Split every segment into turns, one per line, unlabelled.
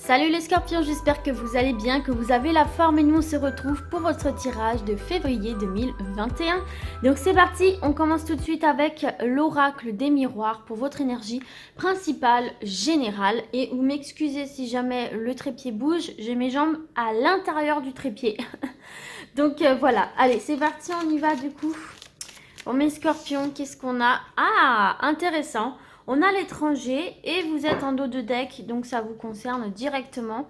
Salut les scorpions, j'espère que vous allez bien, que vous avez la forme et nous on se retrouve pour votre tirage de février 2021. Donc c'est parti, on commence tout de suite avec l'oracle des miroirs pour votre énergie principale générale. Et vous m'excusez si jamais le trépied bouge, j'ai mes jambes à l'intérieur du trépied. Donc voilà, allez c'est parti, on y va du coup. Pour mes scorpions, qu'est-ce qu'on a? Ah, intéressant. On a l'étranger et vous êtes en dos de deck, donc ça vous concerne directement.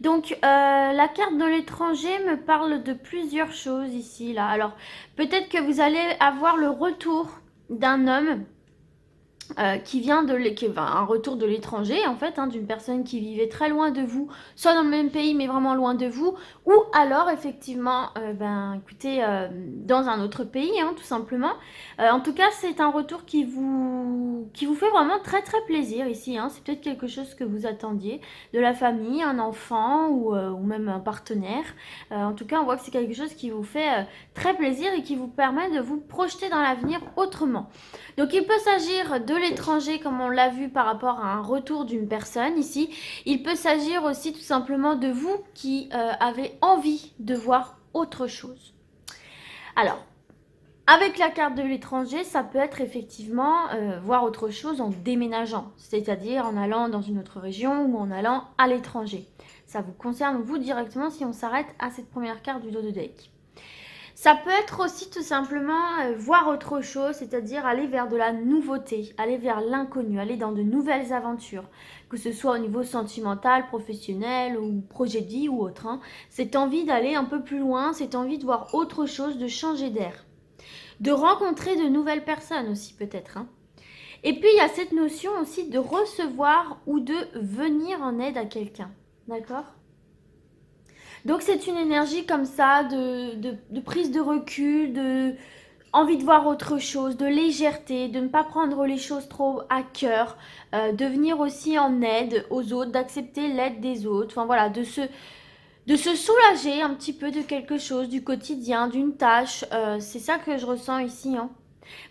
Donc la carte de l'étranger me parle de plusieurs choses ici, là. Alors peut-être que vous allez avoir le retour d'un homme qui vient un retour de l'étranger en fait, hein, d'une personne qui vivait très loin de vous, soit dans le même pays mais vraiment loin de vous, ou alors effectivement, écoutez, dans un autre pays, hein, tout simplement. En tout cas, c'est un retour qui vous fait vraiment très très plaisir ici, hein. C'est peut-être quelque chose que vous attendiez, de la famille, un enfant ou même un partenaire. En tout cas, on voit que c'est quelque chose qui vous fait très plaisir et qui vous permet de vous projeter dans l'avenir autrement. Donc il peut s'agir de l'étranger comme on l'a vu par rapport à un retour d'une personne ici. Il peut s'agir aussi tout simplement de vous qui avez envie de voir autre chose. Alors, avec la carte de l'étranger, ça peut être effectivement voir autre chose en déménageant, c'est-à-dire en allant dans une autre région ou en allant à l'étranger. Ça vous concerne vous directement si on s'arrête à cette première carte du dos de deck. Ça peut être aussi tout simplement voir autre chose, c'est-à-dire aller vers de la nouveauté, aller vers l'inconnu, aller dans de nouvelles aventures, que ce soit au niveau sentimental, professionnel ou projet de vie ou autre, hein. Cette envie d'aller un peu plus loin, cette envie de voir autre chose, de changer d'air, de rencontrer de nouvelles personnes aussi peut-être, hein. Et puis il y a cette notion aussi de recevoir ou de venir en aide à quelqu'un, d'accord ? Donc c'est une énergie comme ça, de prise de recul, de envie de voir autre chose, de légèreté, de ne pas prendre les choses trop à cœur, de venir aussi en aide aux autres, d'accepter l'aide des autres, enfin voilà, de se soulager un petit peu de quelque chose, du quotidien, d'une tâche. C'est ça que je ressens ici, hein.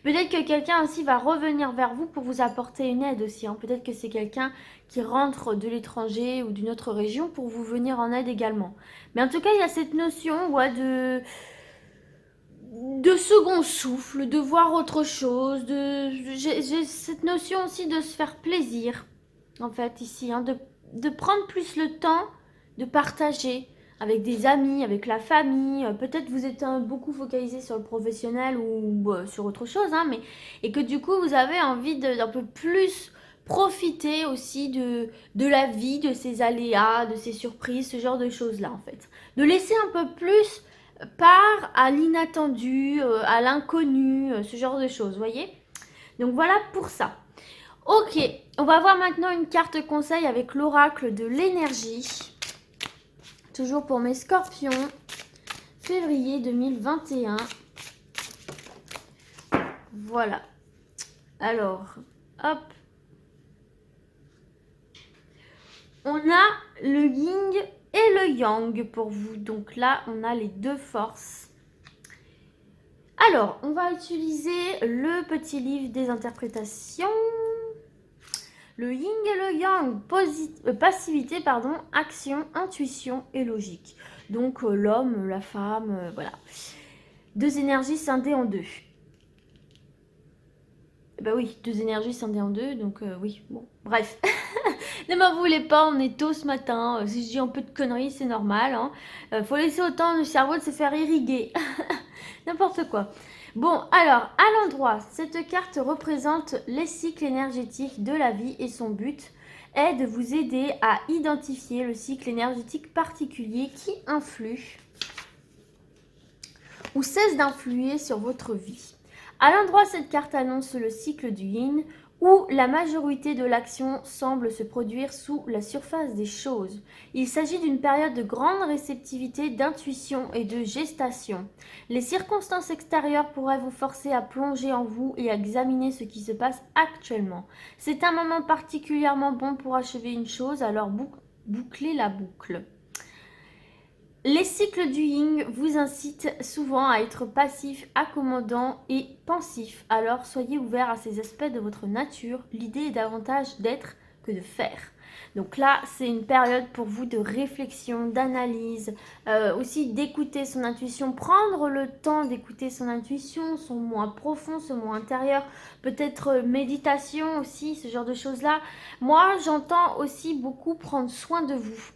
Peut-être que quelqu'un aussi va revenir vers vous pour vous apporter une aide aussi, hein. Peut-être que c'est quelqu'un qui rentre de l'étranger ou d'une autre région pour vous venir en aide également. Mais en tout cas, il y a cette notion de second souffle, de voir autre chose. J'ai cette notion aussi de se faire plaisir, en fait, ici, hein, de prendre plus le temps de partager avec des amis, avec la famille. Peut-être vous êtes beaucoup focalisé sur le professionnel ou sur autre chose, hein, et que du coup vous avez envie d'un peu plus profiter aussi de la vie, de ses aléas, de ses surprises, ce genre de choses-là en fait. De laisser un peu plus part à l'inattendu, à l'inconnu, ce genre de choses, voyez. Donc voilà pour ça. Ok, on va voir maintenant une carte conseil avec l'oracle de l'énergie. Toujours pour mes scorpions, février 2021. Voilà. Alors, hop. On a le yin et le yang pour vous. Donc là, on a les deux forces. Alors, on va utiliser le petit livre des interprétations. Le yin et le yang, passivité, pardon, action, intuition et logique. Donc l'homme, la femme, voilà. Deux énergies scindées en deux. Bah oui, deux énergies scindées en deux, donc oui, bon, bref. Ne m'en voulez pas, on est tôt ce matin. Si je dis un peu de conneries, c'est normal, hein. Faut laisser autant le cerveau de se faire irriguer. N'importe quoi. Bon, alors, à l'endroit, cette carte représente les cycles énergétiques de la vie et son but est de vous aider à identifier le cycle énergétique particulier qui influe ou cesse d'influer sur votre vie. À l'endroit, cette carte annonce le cycle du yin où la majorité de l'action semble se produire sous la surface des choses. Il s'agit d'une période de grande réceptivité, d'intuition et de gestation. Les circonstances extérieures pourraient vous forcer à plonger en vous et à examiner ce qui se passe actuellement. C'est un moment particulièrement bon pour achever une chose, alors bouclez la boucle. Les cycles du yin vous incitent souvent à être passif, accommodant et pensif. Alors soyez ouvert à ces aspects de votre nature. L'idée est davantage d'être que de faire. Donc là, c'est une période pour vous de réflexion, d'analyse, aussi d'écouter son intuition, prendre le temps d'écouter son intuition, son moi profond, son moi intérieur, peut-être méditation aussi, ce genre de choses-là. Moi, j'entends aussi beaucoup prendre soin de vous.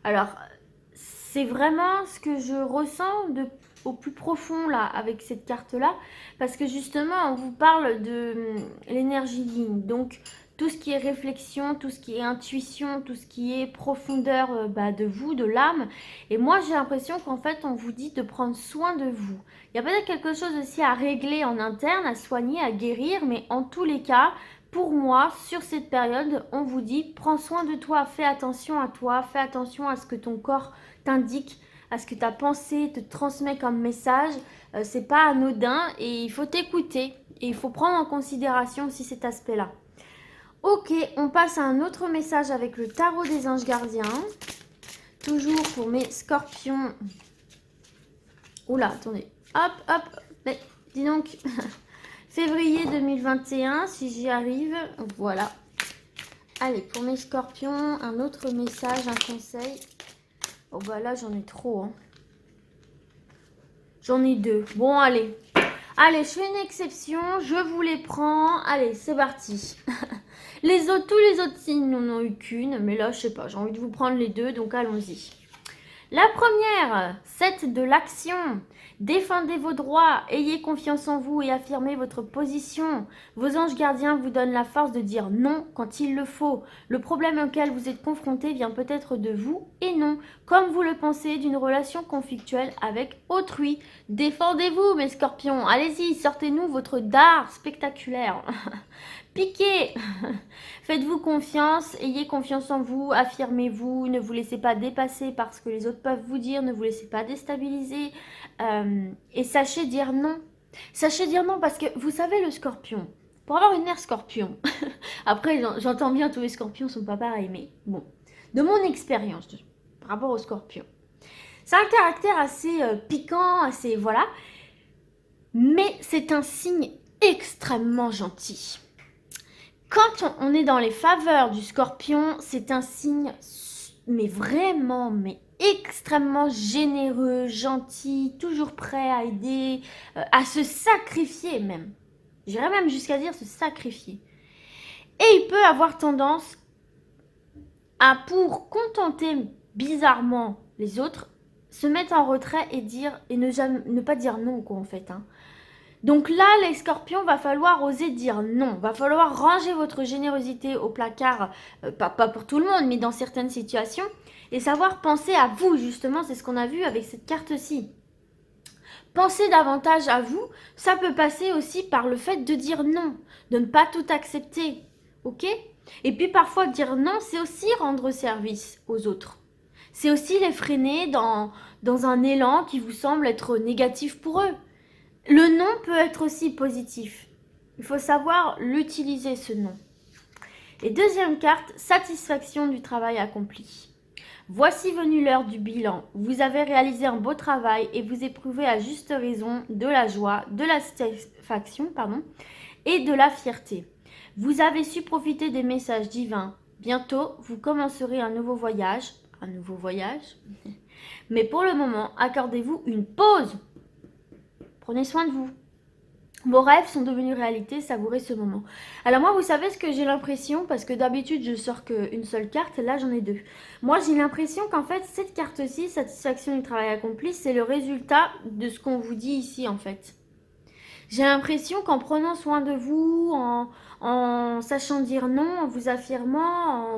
Alors, c'est vraiment ce que je ressens au plus profond là avec cette carte là, parce que justement on vous parle de l'énergie yin, donc tout ce qui est réflexion, tout ce qui est intuition, tout ce qui est profondeur de vous, de l'âme. Et moi j'ai l'impression qu'en fait on vous dit de prendre soin de vous. Il y a peut-être quelque chose aussi à régler en interne, à soigner, à guérir, mais en tous les cas, pour moi, sur cette période, on vous dit prends soin de toi, fais attention à toi, fais attention à ce que ton corps t'indique, à ce que ta pensée te transmet comme message. C'est pas anodin et il faut t'écouter et il faut prendre en considération aussi cet aspect-là. Ok, on passe à un autre message avec le tarot des anges gardiens. Toujours pour mes scorpions. Oula, attendez. Hop, hop. Mais, dis donc. Février 2021, si j'y arrive. Voilà. Allez, pour mes scorpions, un autre message, un conseil. Oh bah là, j'en ai trop. Hein. J'en ai 2. Bon, allez. Allez, je fais une exception. Je vous les prends. Allez, c'est parti. Tous les autres signes n'en ont eu qu'une. Mais là, je sais pas. J'ai envie de vous prendre les 2. Donc, allons-y. La première, 7 de l'action. Défendez vos droits, ayez confiance en vous et affirmez votre position. Vos anges gardiens vous donnent la force de dire non quand il le faut. Le problème auquel vous êtes confronté vient peut-être de vous et non, comme vous le pensez, d'une relation conflictuelle avec autrui. Défendez-vous, mes scorpions. Allez-y, sortez-nous votre dard spectaculaire. Piquez. Faites-vous confiance, ayez confiance en vous, affirmez-vous, ne vous laissez pas dépasser par ce que les autres peuvent vous dire, ne vous laissez pas déstabiliser et sachez dire non. Sachez dire non parce que vous savez le scorpion, pour avoir une mère scorpion, après j'entends bien tous les scorpions sont pas pareils, mais bon, de mon expérience par rapport au scorpion, c'est un caractère assez piquant, assez voilà, mais c'est un signe extrêmement gentil. Quand on est dans les faveurs du scorpion, c'est un signe, mais vraiment, mais extrêmement généreux, gentil, toujours prêt à aider, à se sacrifier même. J'irais même jusqu'à dire se sacrifier. Et il peut avoir tendance à, pour contenter bizarrement les autres, se mettre en retrait et ne pas dire non, quoi, en fait, hein. Donc là, les scorpions, va falloir oser dire non. Va falloir ranger votre générosité au placard, pas pour tout le monde, mais dans certaines situations. Et savoir penser à vous, justement, c'est ce qu'on a vu avec cette carte-ci. Penser davantage à vous, ça peut passer aussi par le fait de dire non, de ne pas tout accepter, ok? Et puis parfois, dire non, c'est aussi rendre service aux autres. C'est aussi les freiner dans un élan qui vous semble être négatif pour eux. Le non peut être aussi positif. Il faut savoir l'utiliser, ce non. Et deuxième carte, satisfaction du travail accompli. Voici venue l'heure du bilan. Vous avez réalisé un beau travail et vous éprouvez à juste raison de la joie, de la satisfaction, et de la fierté. Vous avez su profiter des messages divins. Bientôt, vous commencerez un nouveau voyage. Mais pour le moment, accordez-vous une pause. Prenez soin de vous. Vos rêves sont devenus réalité, savourez ce moment. Alors moi, vous savez ce que j'ai l'impression, parce que d'habitude, je sors qu'une seule carte, là j'en ai 2. Moi, j'ai l'impression qu'en fait, cette carte-ci, satisfaction du travail accompli, c'est le résultat de ce qu'on vous dit ici, en fait. J'ai l'impression qu'en prenant soin de vous, en sachant dire non, en vous affirmant,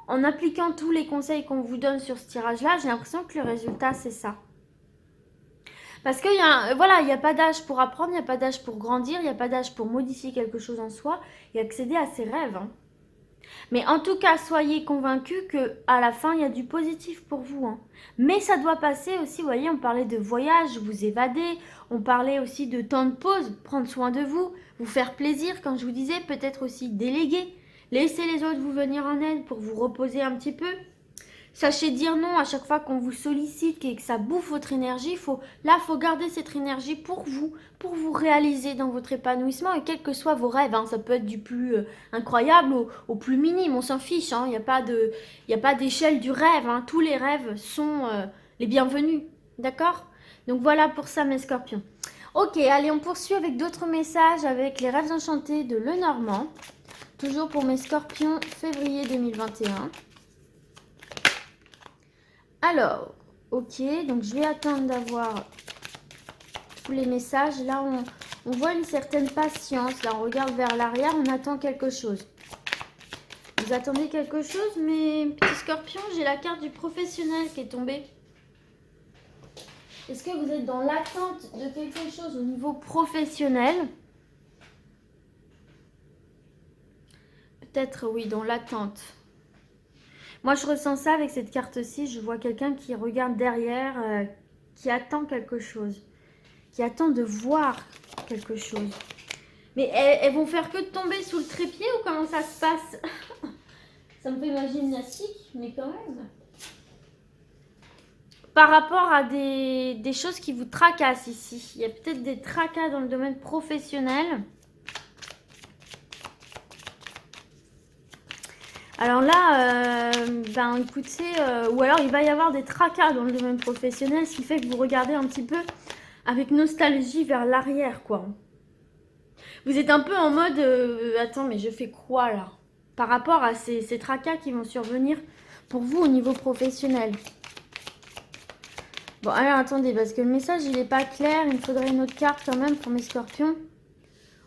en appliquant tous les conseils qu'on vous donne sur ce tirage-là, j'ai l'impression que le résultat, c'est ça. Parce qu'il n'y a pas d'âge pour apprendre, il n'y a pas d'âge pour grandir, il n'y a pas d'âge pour modifier quelque chose en soi et accéder à ses rêves. Hein. Mais en tout cas, soyez convaincus qu'à la fin, il y a du positif pour vous. Hein. Mais ça doit passer aussi, vous voyez, on parlait de voyage, vous évader, on parlait aussi de temps de pause, prendre soin de vous, vous faire plaisir, comme je vous disais, peut-être aussi déléguer, laisser les autres vous venir en aide pour vous reposer un petit peu. Sachez dire non à chaque fois qu'on vous sollicite et que ça bouffe votre énergie. Faut garder cette énergie pour vous réaliser dans votre épanouissement et quels que soient vos rêves. Hein. Ça peut être du plus incroyable au plus minime, on s'en fiche. Hein. Il n'y a pas d'échelle du rêve. Hein. Tous les rêves sont les bienvenus. D'accord? Donc voilà pour ça mes scorpions. Ok, allez, on poursuit avec d'autres messages avec les rêves enchantés de Lenormand. Toujours pour mes scorpions, février 2021. Alors, ok, donc je vais attendre d'avoir tous les messages. Là, on voit une certaine patience. Là, on regarde vers l'arrière, on attend quelque chose. Vous attendez quelque chose, mes petits scorpions? J'ai la carte du professionnel qui est tombée. Est-ce que vous êtes dans l'attente de quelque chose au niveau professionnel? Peut-être, oui, dans l'attente. Moi, je ressens ça avec cette carte-ci. Je vois quelqu'un qui regarde derrière, qui attend quelque chose. Qui attend de voir quelque chose. Mais elles vont faire que de tomber sous le trépied ou comment ça se passe? Ça me fait ma gymnastique, mais quand même. Par rapport à des choses qui vous tracassent ici. Il y a peut-être des tracas dans le domaine professionnel. Alors là, ben écoutez, ou alors il va y avoir des tracas dans le domaine professionnel, ce qui fait que vous regardez un petit peu avec nostalgie vers l'arrière, quoi. Vous êtes un peu en mode, attends, mais je fais quoi là? Par rapport à ces tracas qui vont survenir pour vous au niveau professionnel. Bon, alors attendez, parce que le message, il n'est pas clair. Il me faudrait une autre carte quand même pour mes scorpions.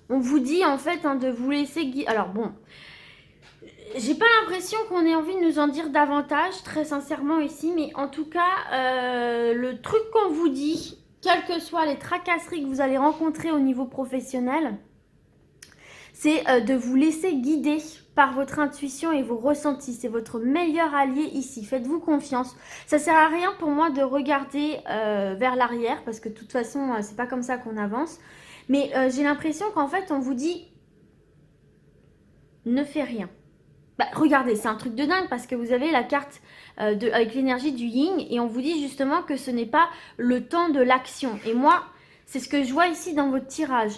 On vous dit en fait hein, de vous laisser guider. Alors bon, j'ai pas l'impression qu'on ait envie de nous en dire davantage, très sincèrement ici. Mais en tout cas, le truc qu'on vous dit, quelles que soient les tracasseries que vous allez rencontrer au niveau professionnel, c'est de vous laisser guider par votre intuition et vos ressentis. C'est votre meilleur allié ici. Faites-vous confiance. Ça sert à rien pour moi de regarder vers l'arrière parce que de toute façon, c'est pas comme ça qu'on avance. Mais j'ai l'impression qu'en fait, on vous dit ne fais rien. Bah, regardez, c'est un truc de dingue parce que vous avez la carte avec l'énergie du yin et on vous dit justement que ce n'est pas le temps de l'action. Et moi, c'est ce que je vois ici dans votre tirage.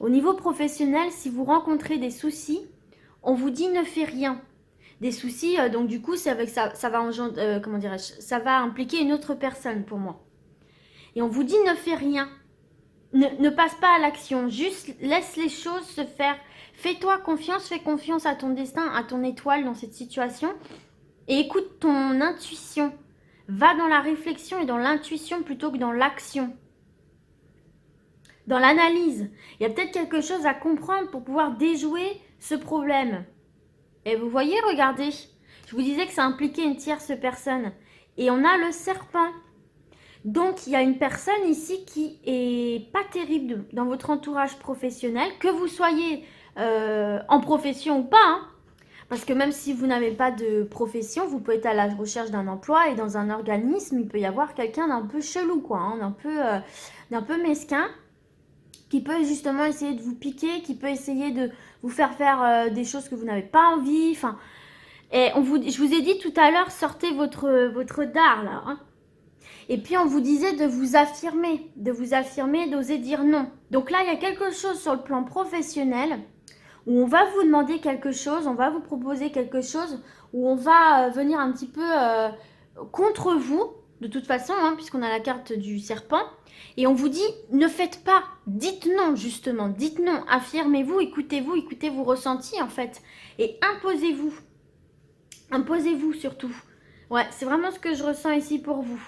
Au niveau professionnel, si vous rencontrez des soucis, on vous dit ne fais rien. Des soucis, donc du coup, c'est avec ça va comment dirais-je, ça va impliquer une autre personne pour moi. Et on vous dit ne fais rien. Ne passe pas à l'action. Juste laisse les choses se faire. Fais-toi confiance, fais confiance à ton destin, à ton étoile dans cette situation. Et écoute ton intuition. Va dans la réflexion et dans l'intuition plutôt que dans l'action. Dans l'analyse. Il y a peut-être quelque chose à comprendre pour pouvoir déjouer ce problème. Et vous voyez, regardez. Je vous disais que ça impliquait une tierce personne. Et on a le serpent. Donc, il y a une personne ici qui est pas terrible dans votre entourage professionnel, que vous soyez en profession ou pas. Hein, parce que même si vous n'avez pas de profession, vous pouvez être à la recherche d'un emploi et dans un organisme, il peut y avoir quelqu'un d'un peu chelou, quoi, hein, d'un peu mesquin, qui peut justement essayer de vous piquer, qui peut essayer de vous faire des choses que vous n'avez pas envie. Enfin, et je vous ai dit tout à l'heure, sortez votre dard là. Hein. Et puis on vous disait de vous affirmer, d'oser dire non. Donc là, il y a quelque chose sur le plan professionnel où on va vous demander quelque chose, on va vous proposer quelque chose, où on va venir un petit peu contre vous, de toute façon, hein, puisqu'on a la carte du serpent. Et on vous dit, ne faites pas, dites non justement, dites non, affirmez-vous, écoutez vos ressentis en fait. Et imposez-vous surtout. Ouais, c'est vraiment ce que je ressens ici pour vous.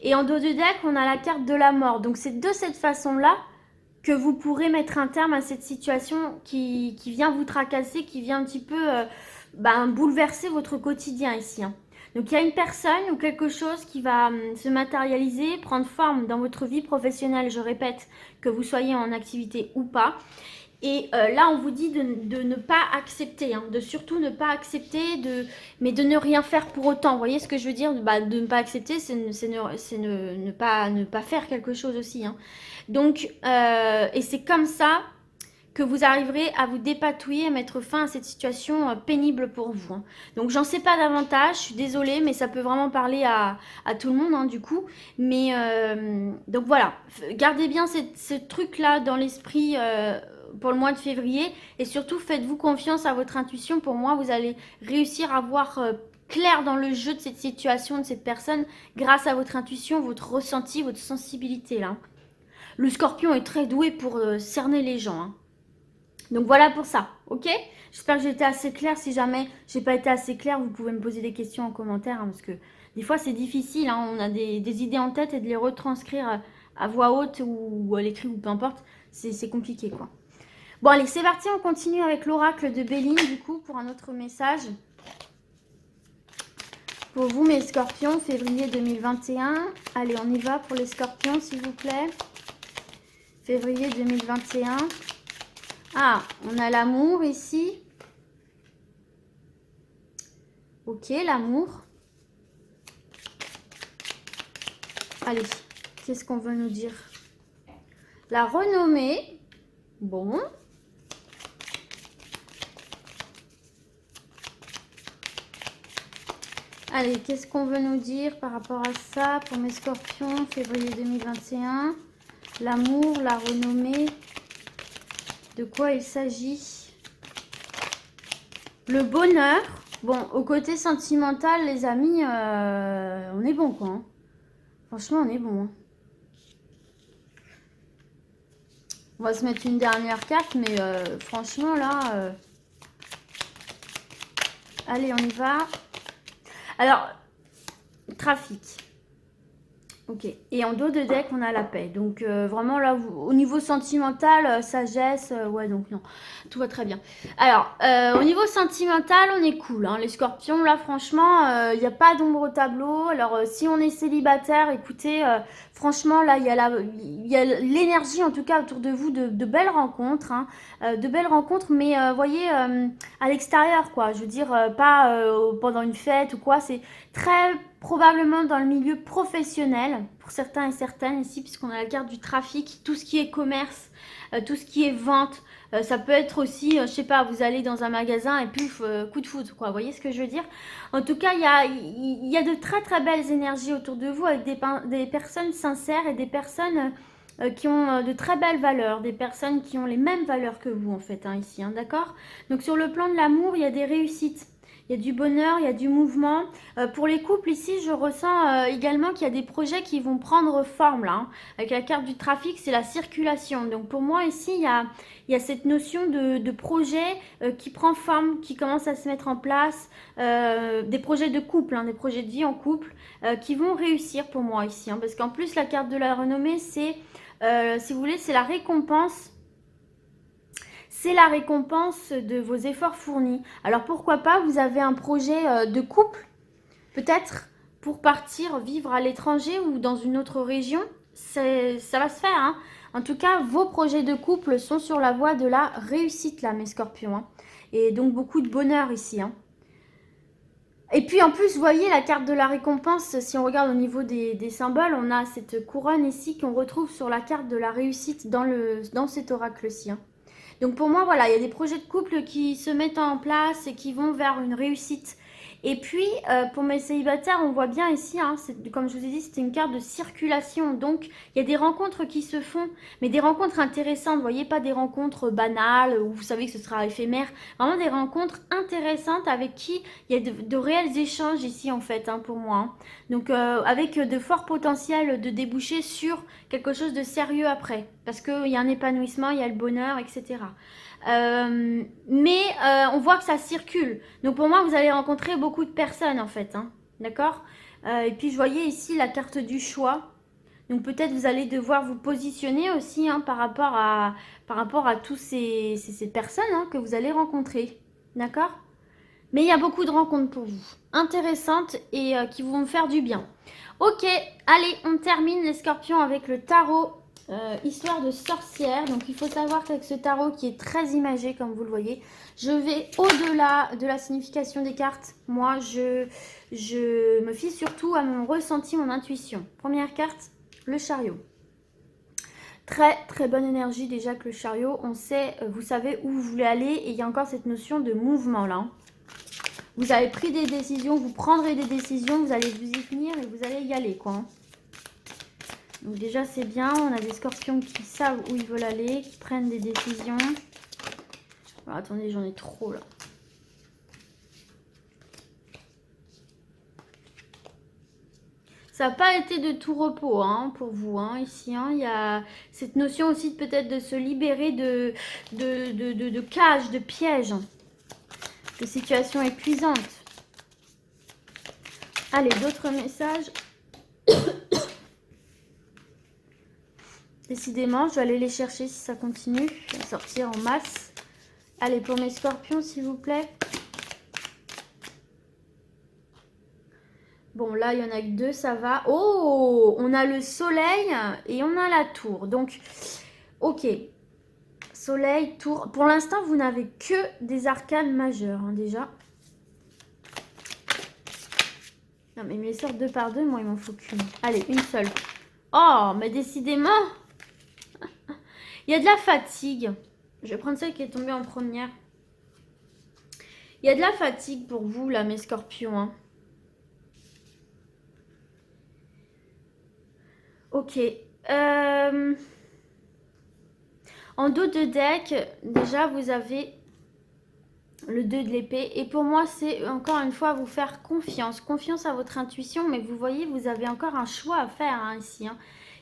Et en dos de deck, on a la carte de la mort. Donc c'est de cette façon-là que vous pourrez mettre un terme à cette situation qui vient vous tracasser, qui vient un petit peu bouleverser votre quotidien ici. Hein. Donc il y a une personne ou quelque chose qui va se matérialiser, prendre forme dans votre vie professionnelle, je répète, que vous soyez en activité ou pas. Et là, on vous dit de ne pas accepter, hein, de surtout ne pas accepter, mais de ne rien faire pour autant. Vous voyez ce que je veux dire? De ne pas accepter, c'est ne pas faire quelque chose aussi. Hein. Donc, et c'est comme ça que vous arriverez à vous dépatouiller, à mettre fin à cette situation pénible pour vous. Hein. Donc, j'en sais pas davantage, je suis désolée, mais ça peut vraiment parler à tout le monde, hein, du coup. Mais, donc voilà, gardez bien ce truc-là dans l'esprit pour le mois de février. Et surtout, faites-vous confiance à votre intuition. Pour moi, vous allez réussir à voir clair dans le jeu de cette situation, de cette personne, grâce à votre intuition, votre ressenti, votre sensibilité, là. Le scorpion est très doué pour cerner les gens. Hein. Donc voilà pour ça, ok? J'espère que j'ai été assez claire. Si jamais j'ai pas été assez claire, vous pouvez me poser des questions en commentaire. Hein, parce que des fois, c'est difficile. Hein, on a des idées en tête et de les retranscrire à voix haute ou à l'écrit ou peu importe. C'est compliqué, quoi. Bon, allez, c'est parti. On continue avec l'oracle de Béline, du coup, pour un autre message. Pour vous, mes scorpions, février 2021. Allez, on y va pour les scorpions, s'il vous plaît. Février 2021. Ah, on a l'amour ici. Ok, l'amour. Allez, qu'est-ce qu'on veut nous dire? La renommée. Bon. Allez, qu'est-ce qu'on veut nous dire par rapport à ça pour mes scorpions, février 2021? L'amour, la renommée. De quoi il s'agit? Le bonheur. Bon, au côté sentimental, les amis, on est bon, quoi. Hein. Franchement, on est bon. Hein. On va se mettre une dernière carte, mais franchement, là... Allez, on y va. Alors, trafic. Ok. Et en dos de deck, on a la paix. Donc, vraiment, là, au niveau sentimental, sagesse, ouais, donc non. Tout va très bien. Alors, au niveau sentimental, on est cool. Hein, les scorpions, là, franchement, il n'y a pas d'ombre au tableau. Alors, si on est célibataire, écoutez, franchement, là, il y a l'énergie, en tout cas, autour de vous, de belles rencontres. Hein, de belles rencontres, mais, voyez, à l'extérieur, quoi. Je veux dire, pas pendant une fête ou quoi. C'est très... probablement dans le milieu professionnel, pour certains et certaines ici, puisqu'on a la carte du trafic, tout ce qui est commerce, tout ce qui est vente, ça peut être aussi, je sais pas, vous allez dans un magasin et puis coup de foudre, quoi, vous voyez ce que je veux dire? En tout cas, il y a de très très belles énergies autour de vous, avec des personnes sincères et des personnes qui ont de très belles valeurs, des personnes qui ont les mêmes valeurs que vous, en fait, hein, ici, hein, d'accord? Donc sur le plan de l'amour, il y a des réussites. Il y a du bonheur, il y a du mouvement. Pour les couples, ici, je ressens également qu'il y a des projets qui vont prendre forme, là. Hein. Avec la carte du trafic, c'est la circulation. Donc, pour moi, ici, il y a cette notion de projet qui prend forme, qui commence à se mettre en place. Des projets de couple, hein, des projets de vie en couple, qui vont réussir pour moi, ici. Hein, parce qu'en plus, la carte de la renommée, c'est, si vous voulez, c'est la récompense. C'est la récompense de vos efforts fournis. Alors pourquoi pas, vous avez un projet de couple, peut-être pour partir vivre à l'étranger ou dans une autre région. Ça va se faire. Hein. En tout cas, vos projets de couple sont sur la voie de la réussite là, mes scorpions. Hein. Et donc beaucoup de bonheur ici. Hein. Et puis en plus, vous voyez la carte de la récompense, si on regarde au niveau des symboles, on a cette couronne ici qu'on retrouve sur la carte de la réussite dans cet oracle-ci. Hein. Donc pour moi, voilà, il y a des projets de couple qui se mettent en place et qui vont vers une réussite. Et puis, pour mes célibataires, on voit bien ici, hein, comme je vous ai dit, c'était une carte de circulation. Donc, il y a des rencontres qui se font, mais des rencontres intéressantes. Vous voyez, pas des rencontres banales où vous savez que ce sera éphémère. Vraiment des rencontres intéressantes avec qui il y a de réels échanges ici, en fait, hein, pour moi. Hein. Donc, avec de forts potentiels de déboucher sur quelque chose de sérieux après. Parce qu'il y a un épanouissement, il y a le bonheur, etc. Mais on voit que ça circule. Donc pour moi, vous allez rencontrer beaucoup de personnes en fait. Hein, d'accord. Et puis je voyais ici la carte du choix. Donc peut-être vous allez devoir vous positionner aussi hein, par rapport à tous ces personnes hein, que vous allez rencontrer. D'accord. Mais il y a beaucoup de rencontres pour vous. Intéressantes et qui vont me faire du bien. Ok, allez, on termine les scorpions avec le tarot. Histoire de sorcière. Donc il faut savoir qu'avec ce tarot qui est très imagé comme vous le voyez, je vais au-delà de la signification des cartes. Moi je me fie surtout à mon ressenti, mon intuition. Première carte, le chariot. Très très bonne énergie déjà que le chariot. On sait, vous savez où vous voulez aller et il y a encore cette notion de mouvement là. Vous avez pris des décisions, vous prendrez des décisions, vous allez vous y tenir et vous allez y aller quoi. Donc déjà c'est bien, on a des scorpions qui savent où ils veulent aller, qui prennent des décisions. Alors, attendez, j'en ai trop là. Ça n'a pas été de tout repos hein, pour vous hein, ici. Hein. Il y a cette notion aussi peut-être de se libérer de cages, de pièges, de situations épuisantes. Allez, d'autres messages. Décidément, je vais aller les chercher si ça continue. Je vais sortir en masse. Allez, pour mes scorpions, s'il vous plaît. Bon, là, il y en a que 2, ça va. Oh, on a le soleil et on a la tour. Donc, ok. Soleil, tour. Pour l'instant, vous n'avez que des arcanes majeures, hein, déjà. Non, mais mes sortent 2 par 2, moi, il m'en faut qu'une. Allez, une seule. Oh, mais décidément, il y a de la fatigue. Je vais prendre celle qui est tombée en première. Il y a de la fatigue pour vous, là, mes scorpions, hein. Ok. En dos de deck, déjà, vous avez le 2 de l'épée. Et pour moi, c'est encore une fois vous faire confiance. Confiance à votre intuition. Mais vous voyez, vous avez encore un choix à faire hein, ici. Hein.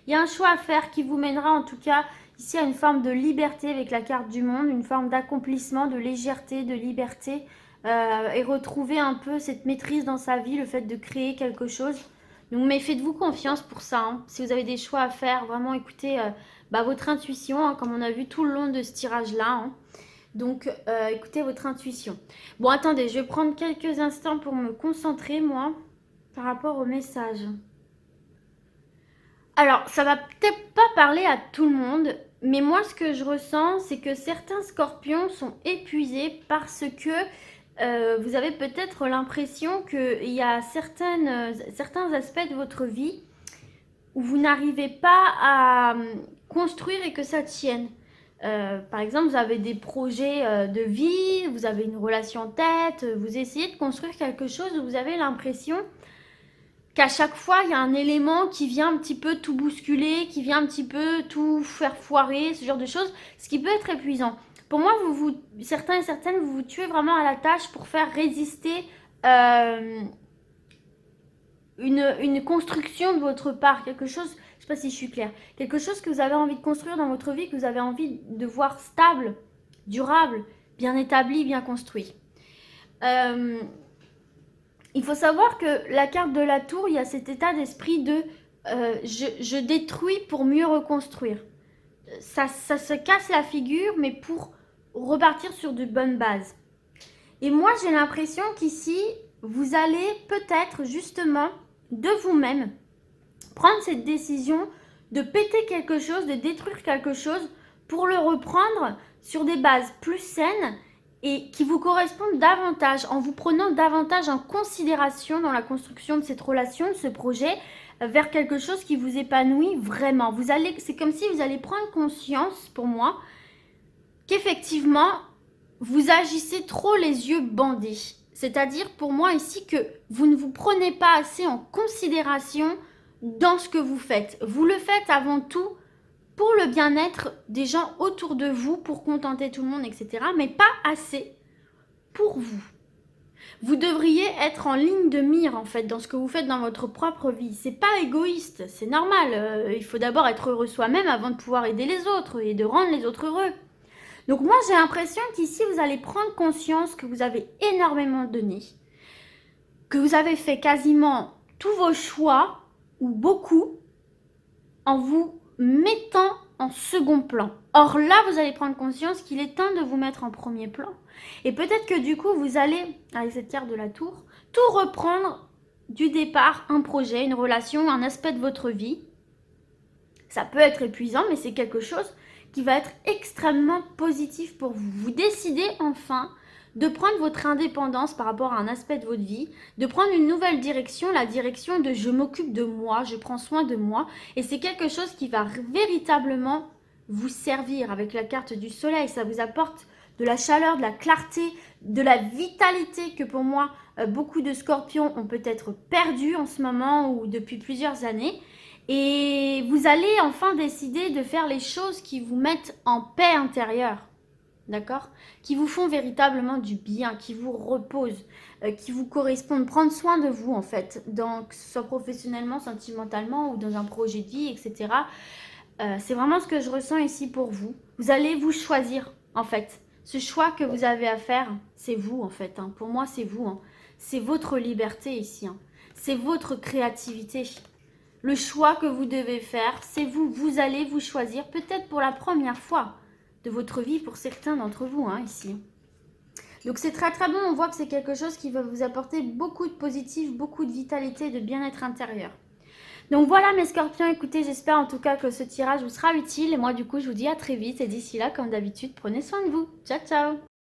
Il y a un choix à faire qui vous mènera en tout cas ici à une forme de liberté avec la carte du monde. Une forme d'accomplissement, de légèreté, de liberté. Et retrouver un peu cette maîtrise dans sa vie, le fait de créer quelque chose. Donc, mais faites-vous confiance pour ça. Hein. Si vous avez des choix à faire, vraiment écoutez votre intuition, hein, comme on a vu tout le long de ce tirage-là. Hein. Donc, écoutez votre intuition. Bon, attendez, je vais prendre quelques instants pour me concentrer, moi, par rapport au message. Alors, ça va peut-être pas parler à tout le monde, mais moi, ce que je ressens, c'est que certains scorpions sont épuisés parce que vous avez peut-être l'impression qu'il y a certains aspects de votre vie où vous n'arrivez pas à construire et que ça tienne. Par exemple, vous avez des projets de vie, vous avez une relation en tête, vous essayez de construire quelque chose où vous avez l'impression qu'à chaque fois, il y a un élément qui vient un petit peu tout bousculer, qui vient un petit peu tout faire foirer, ce genre de choses, ce qui peut être épuisant. Pour moi, certains et certaines, vous vous tuez vraiment à la tâche pour faire résister une construction de votre part, quelque chose, je ne sais pas si je suis claire, quelque chose que vous avez envie de construire dans votre vie, que vous avez envie de voir stable, durable, bien établi, bien construit. Il faut savoir que la carte de la tour, il y a cet état d'esprit de je détruis pour mieux reconstruire. Ça se casse la figure, mais pour repartir sur de bonnes bases. Et moi, j'ai l'impression qu'ici, vous allez peut-être justement de vous-même prendre cette décision de péter quelque chose, de détruire quelque chose pour le reprendre sur des bases plus saines et qui vous correspondent davantage, en vous prenant davantage en considération dans la construction de cette relation, de ce projet, vers quelque chose qui vous épanouit vraiment. C'est comme si vous allez prendre conscience, pour moi, qu'effectivement, vous agissez trop les yeux bandés. C'est-à-dire, pour moi, ici, que vous ne vous prenez pas assez en considération dans ce que vous faites. Vous le faites avant tout pour le bien-être des gens autour de vous, pour contenter tout le monde, etc. Mais pas assez pour vous. Vous devriez être en ligne de mire, en fait, dans ce que vous faites dans votre propre vie. C'est pas égoïste, c'est normal. Il faut d'abord être heureux soi-même avant de pouvoir aider les autres et de rendre les autres heureux. Donc moi, j'ai l'impression qu'ici, vous allez prendre conscience que vous avez énormément donné, que vous avez fait quasiment tous vos choix, ou beaucoup, en vous mettant en second plan. Or là, vous allez prendre conscience qu'il est temps de vous mettre en premier plan. Et peut-être que du coup, vous allez, avec cette carte de la tour, tout reprendre du départ, un projet, une relation, un aspect de votre vie. Ça peut être épuisant, mais c'est quelque chose qui va être extrêmement positif pour vous. Vous décidez enfin de prendre votre indépendance par rapport à un aspect de votre vie, de prendre une nouvelle direction, la direction de je m'occupe de moi, je prends soin de moi. Et c'est quelque chose qui va véritablement vous servir avec la carte du soleil. Ça vous apporte de la chaleur, de la clarté, de la vitalité que pour moi, beaucoup de scorpions ont peut-être perdu en ce moment ou depuis plusieurs années. Et vous allez enfin décider de faire les choses qui vous mettent en paix intérieure. D'accord? Qui vous font véritablement du bien, qui vous reposent, qui vous correspondent. Prendre soin de vous, en fait, que ce soit professionnellement, sentimentalement ou dans un projet de vie, etc. C'est vraiment ce que je ressens ici pour vous. Vous allez vous choisir, en fait. Ce choix que vous avez à faire, c'est vous, en fait. Hein. Pour moi, c'est vous. Hein. C'est votre liberté ici. Hein. C'est votre créativité. Le choix que vous devez faire, c'est vous. Vous allez vous choisir, peut-être pour la première fois de votre vie pour certains d'entre vous, hein, ici. Donc c'est très très bon, on voit que c'est quelque chose qui va vous apporter beaucoup de positif, beaucoup de vitalité, de bien-être intérieur. Donc voilà mes scorpions, écoutez, j'espère en tout cas que ce tirage vous sera utile. Et moi du coup, je vous dis à très vite. Et d'ici là, comme d'habitude, prenez soin de vous. Ciao, ciao!